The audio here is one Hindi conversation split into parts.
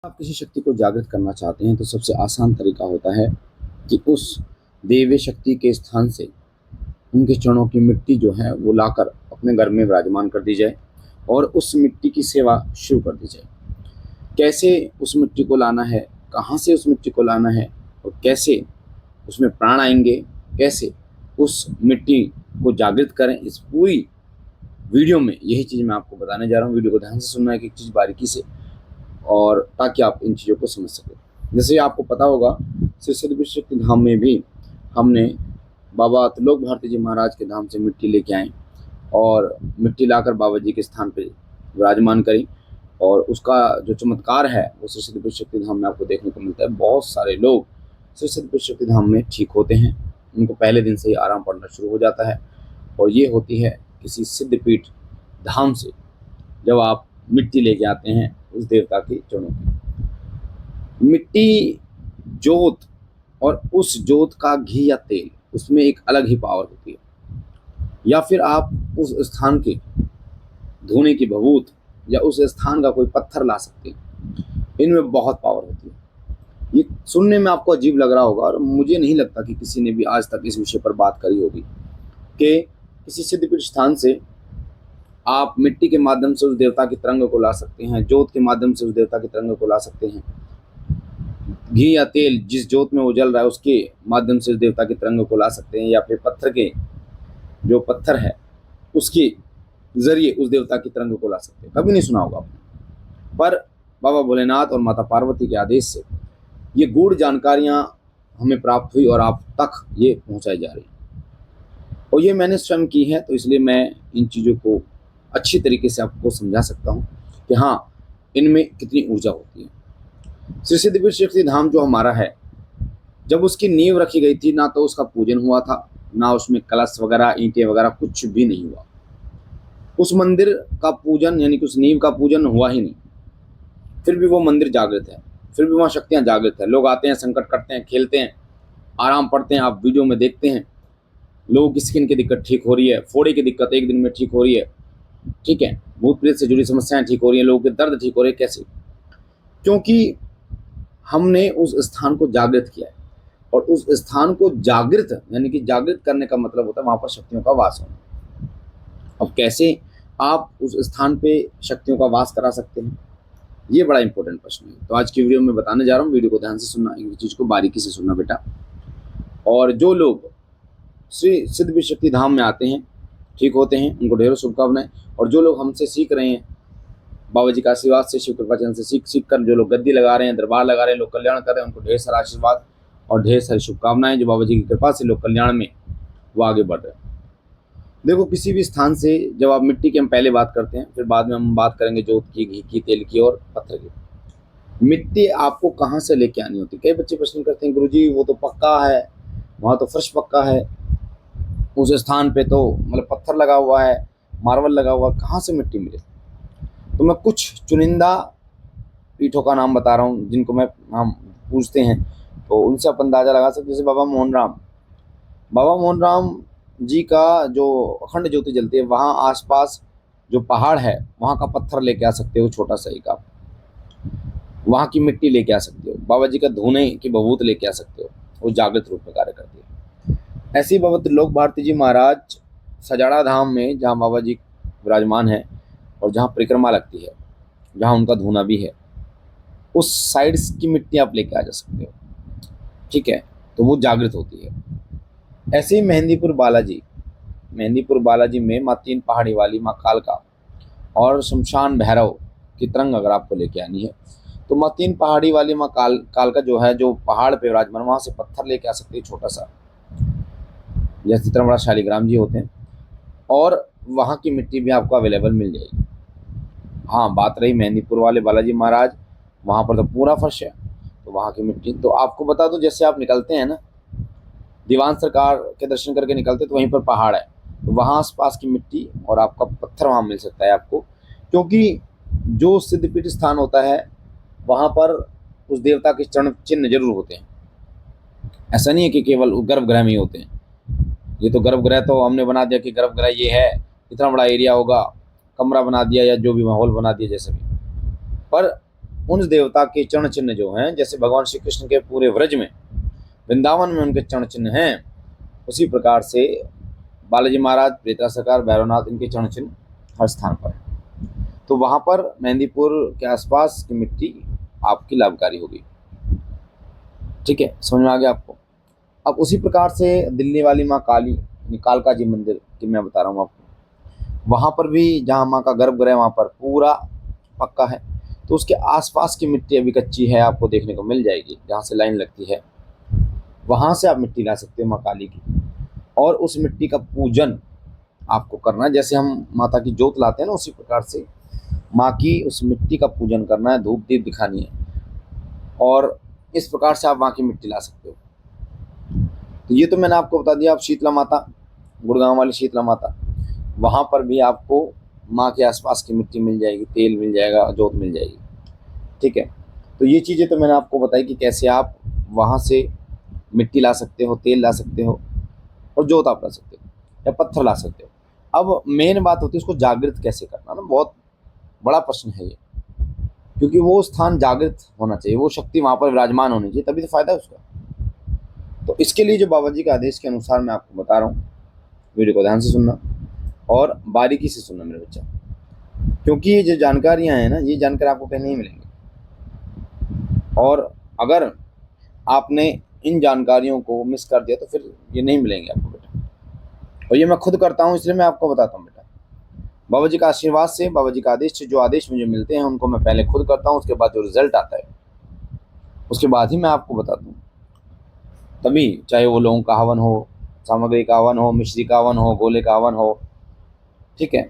आप किसी शक्ति को जागृत करना चाहते हैं तो सबसे आसान तरीका होता है कि उस दैवीय शक्ति के स्थान से उनके चरणों की मिट्टी जो है वो लाकर अपने घर में विराजमान कर दी जाए और उस मिट्टी की सेवा शुरू कर दी जाए। कैसे उस मिट्टी को लाना है, कहाँ से उस मिट्टी को लाना है और कैसे उसमें प्राण आएंगे, कैसे उस मिट्टी को जागृत करें, इस पूरी वीडियो में यही चीज़ मैं आपको बताने जा रहा हूँ। वीडियो को ध्यान से सुनना है, एक चीज़ बारीकी से, और ताकि आप इन चीज़ों को समझ सकें। जैसे आपको पता होगा, श्री सिद्धपीठ शक्ति धाम में भी हमने बाबा त्रिलोक भारती जी महाराज के धाम से मिट्टी लेके आए और मिट्टी लाकर बाबा जी के स्थान पर विराजमान करी। और उसका जो चमत्कार है वो श्री सिद्धपीठ शक्ति धाम में आपको देखने को मिलता है। बहुत सारे लोग श्री सिद्धपीठ शक्ति धाम में ठीक होते हैं, उनको पहले दिन से ही आराम पड़ना शुरू हो जाता है। और ये होती है किसी सिद्धपीठ धाम से जब आप मिट्टी लेके आते हैं उस देवता के चरणों की। मिट्टी, जोत और उस जोत का घी या तेल, उसमें एक अलग ही पावर होती है। या फिर आप उस स्थान के धोने की भभूत या उस स्थान का कोई पत्थर ला सकते हैं, इनमें बहुत पावर होती है। ये सुनने में आपको अजीब लग रहा होगा और मुझे नहीं लगता कि किसी ने भी आज तक इस विषय पर बात करी होगी कि किसी सिद्धपीठ स्थान से आप मिट्टी के माध्यम से उस देवता की तरंग को ला सकते हैं, जोत के माध्यम से उस देवता की तरंग को ला सकते हैं, घी या तेल जिस जोत में वो जल रहा है उसके माध्यम से उस देवता की तरंग को ला सकते हैं, या फिर पत्थर के जो पत्थर है उसके जरिए उस देवता की तरंग को ला सकते हैं। कभी नहीं सुना होगा आपने, पर बाबा भोलेनाथ और माता पार्वती के आदेश से ये गूढ़ जानकारियाँ हमें प्राप्त हुई और आप तक ये पहुँचाई जा रही हैं। और ये मैंने स्वयं की है, तो इसलिए मैं इन चीज़ों को अच्छी तरीके से आपको समझा सकता हूँ कि हाँ, इनमें कितनी ऊर्जा होती है। श्री सिद्धपीठ शक्ति धाम जो हमारा है, जब उसकी नींव रखी गई थी ना तो उसका पूजन हुआ था, ना उसमें कलश वगैरह, ईंटें वगैरह कुछ भी नहीं हुआ। उस मंदिर का पूजन यानी कि उस नींव का पूजन हुआ ही नहीं, फिर भी वो मंदिर जागृत है, फिर भी वहाँ शक्तियाँ जागृत है। लोग आते हैं, संकट करते हैं, खेलते हैं, आराम पड़ते हैं। आप वीडियो में देखते हैं लोगों की स्किन की दिक्कत ठीक हो रही है, फोड़े की दिक्कत एक दिन में ठीक हो रही है, ठीक है, भूत प्रेत से जुड़ी समस्याएं ठीक हो रही हैं, लोगों के दर्द ठीक हो रहे हैं। कैसे? क्योंकि हमने उस स्थान को जागृत किया है। और उस स्थान को जागृत यानी कि जागृत करने का मतलब होता है वहाँ पर शक्तियों का वास होना। अब कैसे आप उस स्थान पे शक्तियों का वास करा सकते हैं, ये बड़ा इंपॉर्टेंट प्रश्न है। तो आज की वीडियो में बताने जा रहा हूँ, वीडियो को ध्यान से सुनना, एक चीज़ को बारीकी से सुनना बेटा। और जो लोग श्री सिद्धपीठ शक्ति धाम में आते हैं, ठीक होते हैं, उनको ढेरों शुभकामनाएं। और जो लोग हमसे सीख रहे हैं, बाबा जी का आशीर्वाद से, शिव कृपा चैनल से सीख कर जो लोग गद्दी लगा रहे हैं, दरबार लगा रहे हैं, लोग कल्याण कर रहे हैं, उनको ढेर सारा आशीर्वाद और ढेर सारी शुभकामनाएं। जो बाबा जी की कृपा से लोग कल्याण में वो आगे बढ़ रहे हैं। देखो, किसी भी स्थान से जब आप मिट्टी की हम पहले बात करते हैं, फिर बाद में हम बात करेंगे जोत की, घी की, तेल की और पत्थर की। मिट्टी आपको कहाँ से लेके आनी होती है? कई बच्चे प्रश्न करते हैं, गुरुजी वो तो पक्का है, वहाँ तो फर्श पक्का है, उस स्थान पे तो मतलब पत्थर लगा हुआ है, मार्बल लगा हुआ, कहाँ से मिट्टी मिले? तो मैं कुछ चुनिंदा पीठों का नाम बता रहा हूँ जिनको मैं हम पूछते हैं, तो उनसे आप अंदाज़ा लगा सकते हैं। जैसे बाबा मोहन राम जी का जो अखंड ज्योति जलती है, वहाँ आसपास जो पहाड़ है वहाँ का पत्थर लेके आ सकते हो, छोटा सा एक आप वहाँ की मिट्टी लेके आ सकते हो। बाबा जी का धोने की भभूत लेके आ सकते हो, वो जागृत रूप में कार्य करती है। ऐसे ही बाबा त्रिलोक भारती जी महाराज सजाड़ा धाम में, जहाँ बाबा जी विराजमान है और जहाँ परिक्रमा लगती है, जहाँ उनका धूना भी है, उस साइड की मिट्टी आप लेके आ जा सकते हो, ठीक है, तो वो जागृत होती है। ऐसे ही मेहंदीपुर बालाजी में माँ तीन पहाड़ी वाली माँ कालका और शमशान भैरव की तरंग अगर आपको लेके आनी है, तो माँ तीन पहाड़ी वाली माँ कालका जो है, जो पहाड़ पे विराजमान, वहाँ से पत्थर लेके आ सकते हैं छोटा सा, जैसे इतना बड़ा शालिग्राम जी होते हैं, और वहाँ की मिट्टी भी आपको अवेलेबल मिल जाएगी। हाँ, बात रही मेहंदीपुर वाले बालाजी महाराज, वहाँ पर तो पूरा फर्श है, तो वहाँ की मिट्टी तो आपको बता दो, जैसे आप निकलते हैं ना, दीवान सरकार के दर्शन करके निकलते तो वहीं पर पहाड़ है, तो वहाँ आसपास की मिट्टी और आपका पत्थर वहाँ मिल सकता है आपको। क्योंकि जो सिद्धपीठ स्थान होता है वहाँ पर उस देवता के चरण चिन्ह जरूर होते हैं। ऐसा नहीं है कि केवल गर्भगृह में ही होते हैं। ये तो गर्भगृह तो हमने बना दिया कि गर्भगृह ये है, इतना बड़ा एरिया होगा, कमरा बना दिया या जो भी माहौल बना दिया जैसे भी, पर उन देवता के चरण चिन्ह जो हैं, जैसे भगवान श्री कृष्ण के पूरे व्रज में, वृंदावन में उनके चरण चिन्ह हैं, उसी प्रकार से बालाजी महाराज, प्रेता सरकार, भैरवनाथ, इनके चरण चिन्ह हर स्थान पर है। तो वहाँ पर मेहंदीपुर के आसपास की मिट्टी आपकी लाभकारी होगी। ठीक है, समझ में आ गया आपको। अब उसी प्रकार से दिल्ली वाली माँ काली, कालका जी मंदिर की मैं बता रहा हूँ आपको, वहाँ पर भी जहाँ माँ का गर्भगृह है वहाँ पर पूरा पक्का है, तो उसके आसपास की मिट्टी अभी कच्ची है, आपको देखने को मिल जाएगी। जहाँ से लाइन लगती है वहाँ से आप मिट्टी ला सकते हो माँ काली की, और उस मिट्टी का पूजन आपको करना है। जैसे हम माता की जोत लाते हैं ना, उसी प्रकार से माँ की उस मिट्टी का पूजन करना है, धूप दीप दिखानी है, और इस प्रकार से आप माँ की मिट्टी ला सकते हो। तो ये तो मैंने आपको बता दिया। आप शीतला माता, गुड़गांव वाली शीतला माता, वहाँ पर भी आपको माँ के आसपास की मिट्टी मिल जाएगी, तेल मिल जाएगा, जोत मिल जाएगी। ठीक है, तो ये चीज़ें तो मैंने आपको बताई कि कैसे आप वहाँ से मिट्टी ला सकते हो, तेल ला सकते हो, और जोत आप ला सकते हो, या पत्थर ला सकते हो। अब मेन बात होती है उसको जागृत कैसे करना ना, बहुत बड़ा प्रश्न है ये, क्योंकि वो स्थान जागृत होना चाहिए, वो शक्ति वहाँ पर विराजमान होनी चाहिए, तभी तो फायदा है उसका। तो इसके लिए जो बाबा जी के आदेश के अनुसार मैं आपको बता रहा हूँ, वीडियो को ध्यान से सुनना और बारीकी से सुनना मेरे बच्चा, क्योंकि ये जो जानकारियाँ हैं ना, ये जानकारी आपको कहीं नहीं मिलेंगी। और अगर आपने इन जानकारियों को मिस कर दिया तो फिर ये नहीं मिलेंगे आपको बेटा। और ये मैं खुद करता हूँ, इसलिए मैं आपको बताता हूँ बेटा। बाबा जी का आशीर्वाद से, बाबा जी का आदेश से जो आदेश मुझे मिलते हैं उनको मैं पहले खुद करता हूँ, उसके बाद जो रिजल्ट आता है उसके बाद ही मैं आपको बताता हूँ। तभी, चाहे वो लौंग का हवन हो, सामग्री का हवन हो, मिश्री का हवन हो, गोले का हवन हो, ठीक है,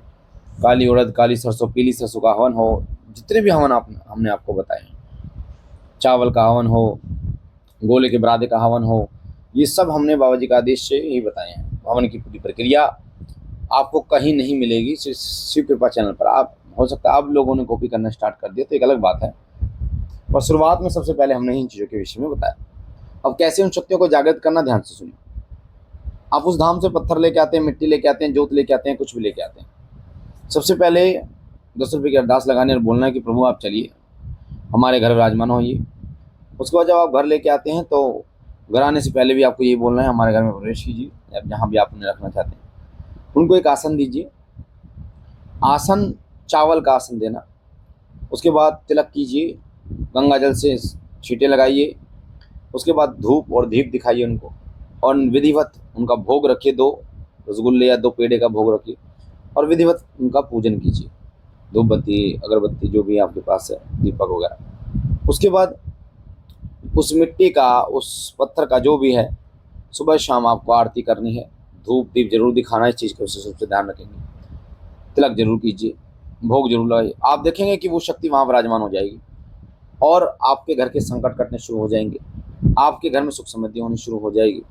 काली उड़द, काली सरसों, पीली सरसों का हवन हो, जितने भी हवन हमने आपको बताए हैं, चावल का हवन हो, गोले के बरादे का हवन हो, ये सब हमने बाबा जी का आदेश से ही बताए हैं। हवन की पूरी प्रक्रिया आपको कहीं नहीं मिलेगी, सिर्फ शिव कृपा चैनल पर। आप, हो सकता है आप लोगों ने कॉपी करना स्टार्ट कर दिया तो एक अलग बात है, पर शुरुआत में सबसे पहले हमने इन चीज़ों के विषय में बताया। अब कैसे उन शक्तियों को जागृत करना, ध्यान से सुनिए। आप उस धाम से पत्थर लेके आते हैं, मिट्टी लेके आते हैं, जोत लेके आते हैं, कुछ भी लेके आते हैं। सबसे पहले 10 रुपये की अरदास लगाने और बोलना है कि प्रभु आप चलिए, हमारे घर विराजमान होइए। उसके बाद जब आप घर लेके आते हैं तो घर आने से पहले भी आपको यही बोलना है, हमारे घर में प्रवेश कीजिए, या जहाँ भी आप उन्हें रखना चाहते हैं उनको एक आसन दीजिए। आसन चावल का आसन देना। उसके बाद तिलक कीजिए, गंगा जल से छींटे लगाइए। उसके बाद धूप और दीप दिखाइए उनको, और विधिवत उनका भोग रखिए, 2 रसगुल्ले या 2 पेड़े का भोग रखिए, और विधिवत उनका पूजन कीजिए, धूप बत्ती, अगरबत्ती, जो भी आपके पास है, दीपक वगैरह। उसके बाद उस मिट्टी का, उस पत्थर का जो भी है, सुबह शाम आपको आरती करनी है, धूप दीप जरूर दिखाना है, इस चीज़ का विशेष रूप से ध्यान रखेंगे। तिलक जरूर कीजिए, भोग जरूर लगाइए। आप देखेंगे कि वो शक्ति वहाँ विराजमान हो जाएगी, और आपके घर के संकट कटने शुरू हो जाएंगे, आपके घर में सुख समृद्धि होनी शुरू हो जाएगी,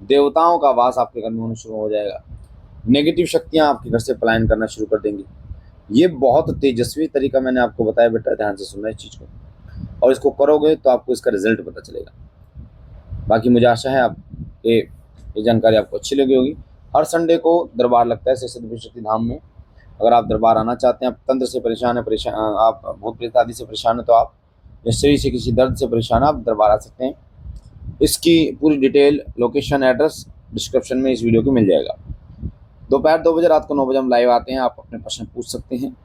देवताओं का वास आपके घर में होना शुरू हो जाएगा, नेगेटिव शक्तियाँ आपके घर से पलायन करना शुरू कर देंगी। ये बहुत तेजस्वी तरीका मैंने आपको बताया बेटा, ध्यान से सुनना इस चीज़ को, और इसको करोगे तो आपको इसका रिजल्ट पता चलेगा। बाकी मुझे आशा है आप ये जानकारी आपको अच्छी लगी होगी। हर संडे को दरबार लगता है सिद्धि शक्ति धाम में। अगर आप दरबार आना चाहते हैं, आप तंत्र से परेशान है, आप भूत प्रेत आदि से परेशान है, तो आप, या शरीर से किसी दर्द से परेशान है, आप दरबार आ सकते हैं। इसकी पूरी डिटेल, लोकेशन, एड्रेस डिस्क्रिप्शन में इस वीडियो की मिल जाएगा। दोपहर 2 बजे, रात को 9 बजे हम लाइव आते हैं, आप अपने प्रश्न पूछ सकते हैं।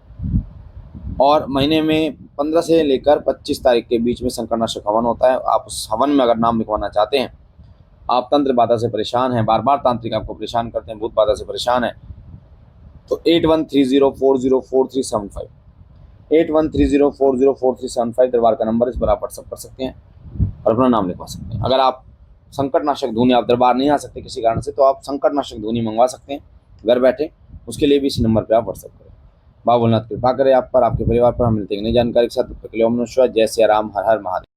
और महीने में 15 से लेकर 25 तारीख के बीच में संकटनाशक हवन होता है। आप उस हवन में अगर नाम लिखवाना चाहते हैं, आप तंत्र बाधा से परेशान हैं, बार बार तांत्रिक आपको परेशान करते हैं, भूत बाधा से परेशान है, तो 8130404375 8130404375 दरबार का नंबर, इस पर आप व्हाट्सअप कर सकते हैं और अपना नाम लिखवा सकते हैं। अगर आप संकटनाशक धूनी, आप दरबार नहीं आ सकते किसी कारण से, तो आप संकटनाशक धूनी मंगवा सकते हैं घर बैठे। उसके लिए भी इसी नंबर पर आप व्हाट्सअप करें। बाबा भोलेनाथ कृपा करे आप पर, आपके परिवार पर। हम मिलते हैं नई जानकारी के साथ। तब तक के लिए ओम नमः शिवाय। जय सिया राम, हर हर महादेव।